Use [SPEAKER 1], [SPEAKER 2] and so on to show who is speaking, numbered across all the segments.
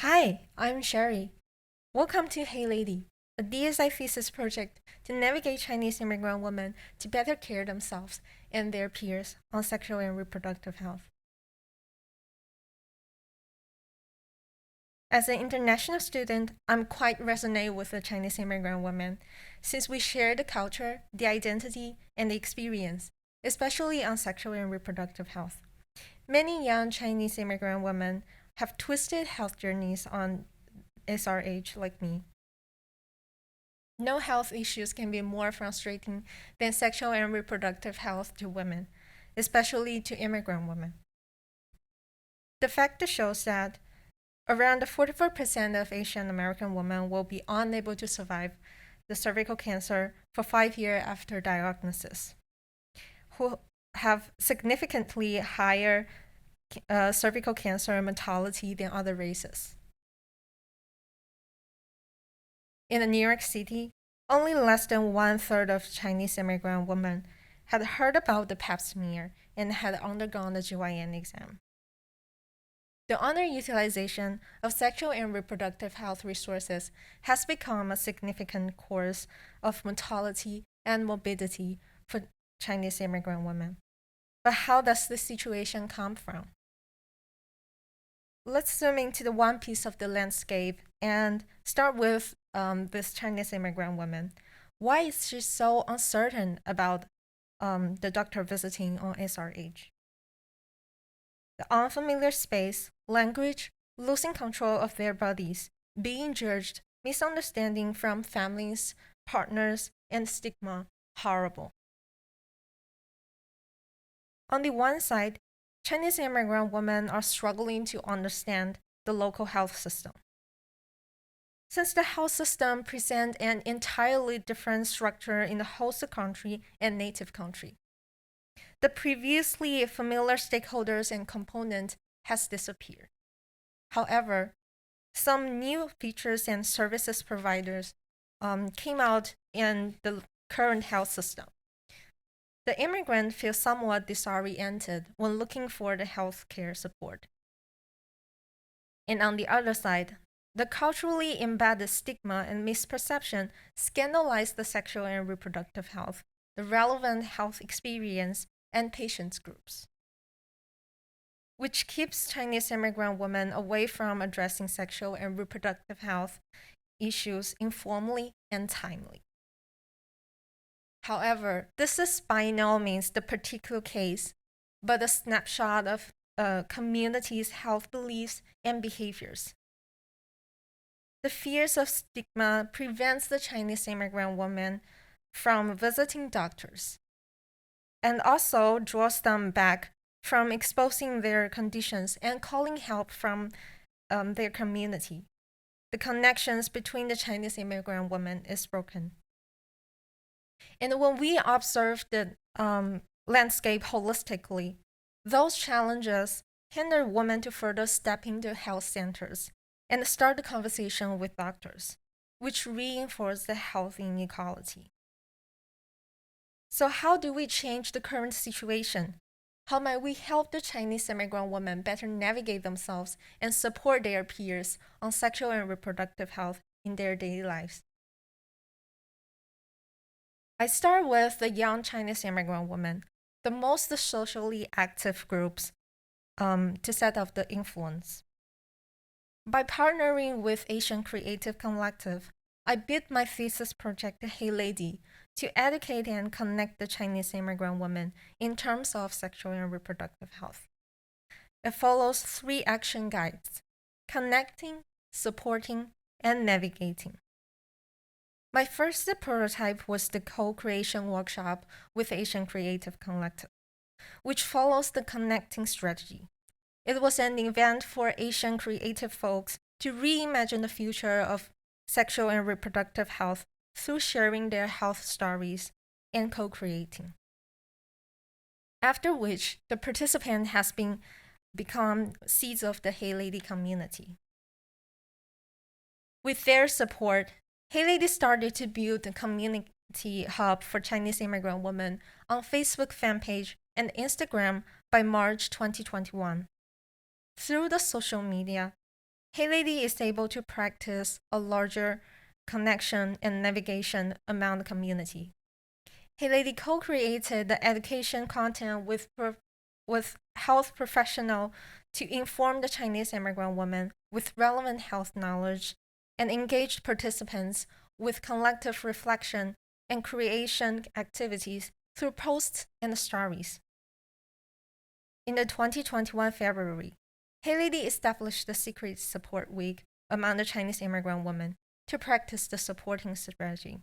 [SPEAKER 1] Hi, I'm Sherrie. Welcome to Hey Lady, a DSI thesis project to navigate Chinese immigrant women to better care themselves and their peers on sexual and reproductive health. As an international student, I'm quite resonate with the Chinese immigrant women since we share the culture, the identity, and the experience, especially on sexual and reproductive health. Many young Chinese immigrant women have twisted health journeys on SRH like me. No health issues can be more frustrating than sexual and reproductive health to women, especially to immigrant women. The fact shows that around 44% of Asian American women will be unable to survive the cervical cancer for 5 years after diagnosis, who have significantly higher cervical cancer mortality than other races. In New York City, only less than one-third of Chinese immigrant women had heard about the pap smear and had undergone the GYN exam. The underutilization of sexual and reproductive health resources has become a significant cause of mortality and morbidity for Chinese immigrant women. But how does this situation come from? Let's zoom into the one piece of the landscape and start with this Chinese immigrant woman. Why is she so uncertain about the doctor visiting on SRH? The unfamiliar space, language, losing control of their bodies, being judged, misunderstanding from families, partners, and stigma, horrible. On the one side, Chinese immigrant women are struggling to understand the local health system. Since the health system presents an entirely different structure in the host country and native country, the previously familiar stakeholders and component has disappeared. However, some new features and services providers came out in the current health system. The immigrant feels somewhat disoriented when looking for the healthcare support. And on the other side, the culturally embedded stigma and misperception scandalize the sexual and reproductive health, the relevant health experience, and patients groups, which keeps Chinese immigrant women away from addressing sexual and reproductive health issues informally and timely. However, this is by no means the particular case, but a snapshot of a community's health beliefs and behaviors. The fears of stigma prevents the Chinese immigrant woman from visiting doctors and also draws them back from exposing their conditions and calling help from their community. The connections between the Chinese immigrant woman is broken. And when we observe the landscape holistically, those challenges hinder women to further step into health centers and start the conversation with doctors, which reinforce the health inequality. So, how do we change the current situation? How might we help the Chinese immigrant women better navigate themselves and support their peers on sexual and reproductive health in their daily lives? I start with the young Chinese immigrant women, the most socially active groups to set up the influence. By partnering with Asian Creative Collective, I built my thesis project, Hey Lady, to educate and connect the Chinese immigrant women in terms of sexual and reproductive health. It follows 3 action guides: connecting, supporting, and navigating. My first prototype was the co-creation workshop with Asian Creative Collective, which follows the connecting strategy. It was an event for Asian creative folks to reimagine the future of sexual and reproductive health through sharing their health stories and co-creating. After which, the participant has become seeds of the Hey Lady community. With their support, Hey Lady started to build a community hub for Chinese immigrant women on Facebook fan page and Instagram by March 2021. Through the social media, Hey Lady is able to practice a larger connection and navigation among the community. Hey Lady co-created the education content with health professional to inform the Chinese immigrant women with relevant health knowledge and engaged participants with collective reflection and creation activities through posts and stories. In the 2021 February, Hey Lady established the Secret Support Week among the Chinese immigrant women to practice the supporting strategy.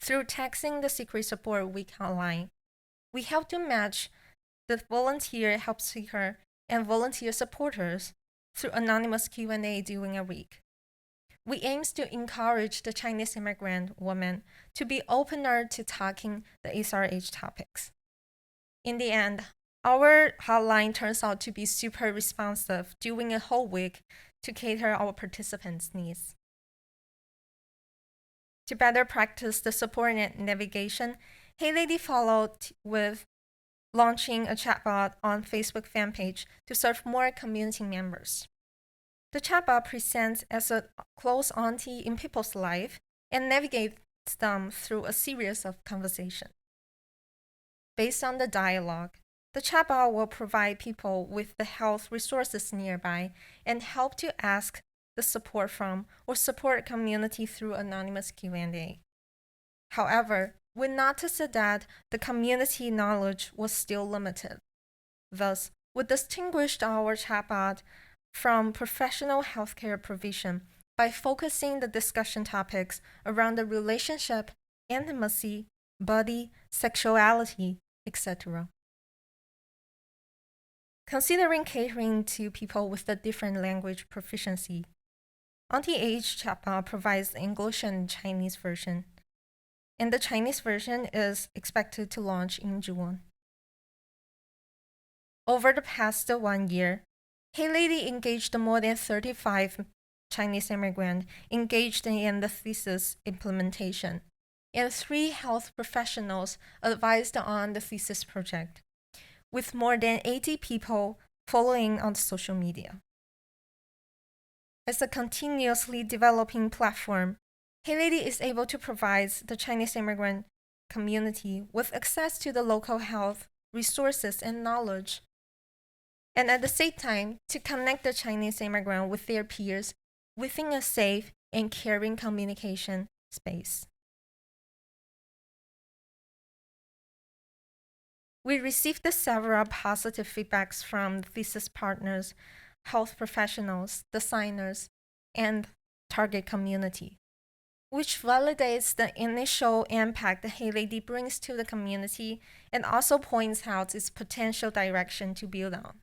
[SPEAKER 1] Through texting the Secret Support Week hotline, we help to match the volunteer help seeker and volunteer supporters through anonymous Q&A during a week. We aim to encourage the Chinese immigrant women to be opener to talking the SRH topics. In the end, our hotline turns out to be super responsive during a whole week to cater our participants' needs. To better practice the support and navigation, Hey Lady followed with launching a chatbot on Facebook fan page to serve more community members. The chatbot presents as a close auntie in people's life and navigates them through a series of conversations. Based on the dialogue, the chatbot will provide people with the health resources nearby and help to ask the support from or support community through anonymous Q&A. However, we noticed that the community knowledge was still limited. Thus, we distinguished our chatbot from professional healthcare provision by focusing the discussion topics around the relationship, intimacy, body, sexuality, etc. Considering catering to people with a different language proficiency, Auntie H chatbot provides the English and Chinese version, and the Chinese version is expected to launch in June. Over the past 1 year, Hey Lady engaged more than 35 Chinese immigrants engaged in the thesis implementation, and 3 health professionals advised on the thesis project, with more than 80 people following on social media. As a continuously developing platform, Hey Lady is able to provide the Chinese immigrant community with access to the local health resources and knowledge, and at the same time to connect the Chinese immigrant with their peers within a safe and caring communication space. We received several positive feedbacks from thesis partners, health professionals, designers, and target community, which validates the initial impact that Hey Lady brings to the community and also points out its potential direction to build on.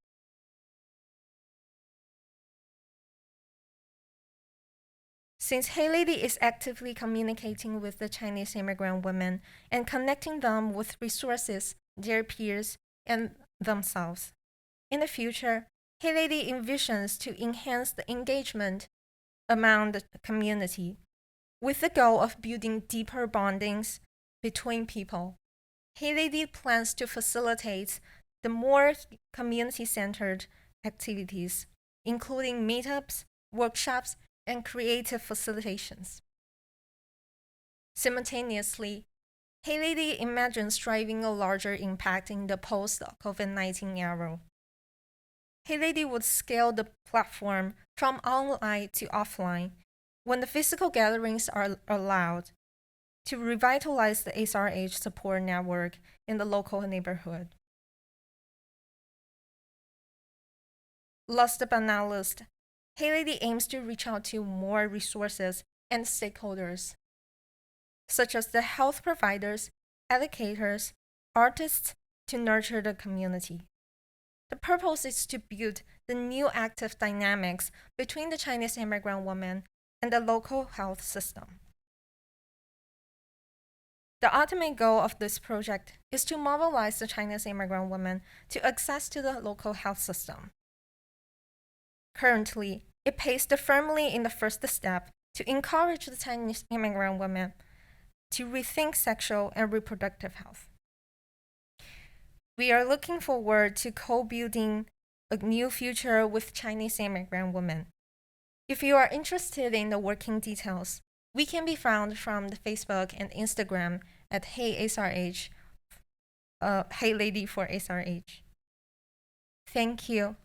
[SPEAKER 1] Since Hey Lady is actively communicating with the Chinese immigrant women and connecting them with resources, their peers, and themselves, in the future, Hey Lady envisions to enhance the engagement among the community with the goal of building deeper bondings between people. Hey Lady plans to facilitate the more community-centered activities, including meetups, workshops, and creative facilitations. Simultaneously, Hey Lady imagines driving a larger impact in the post-COVID-19 era. Hey Lady would scale the platform from online to offline when the physical gatherings are allowed to revitalize the SRH support network in the local neighborhood. Last but not least, Hey Lady aims to reach out to more resources and stakeholders, such as the health providers, educators, artists, to nurture the community. The purpose is to build the new active dynamics between the Chinese immigrant women and the local health system. The ultimate goal of this project is to mobilize the Chinese immigrant women to access to the local health system. Currently, it pays firmly in the first step to encourage the Chinese immigrant women to rethink sexual and reproductive health. We are looking forward to co-building a new future with Chinese immigrant women If you are interested in the working details, we can be found from the Facebook and Instagram at HeySRH, Hey Lady for SRH. Thank you.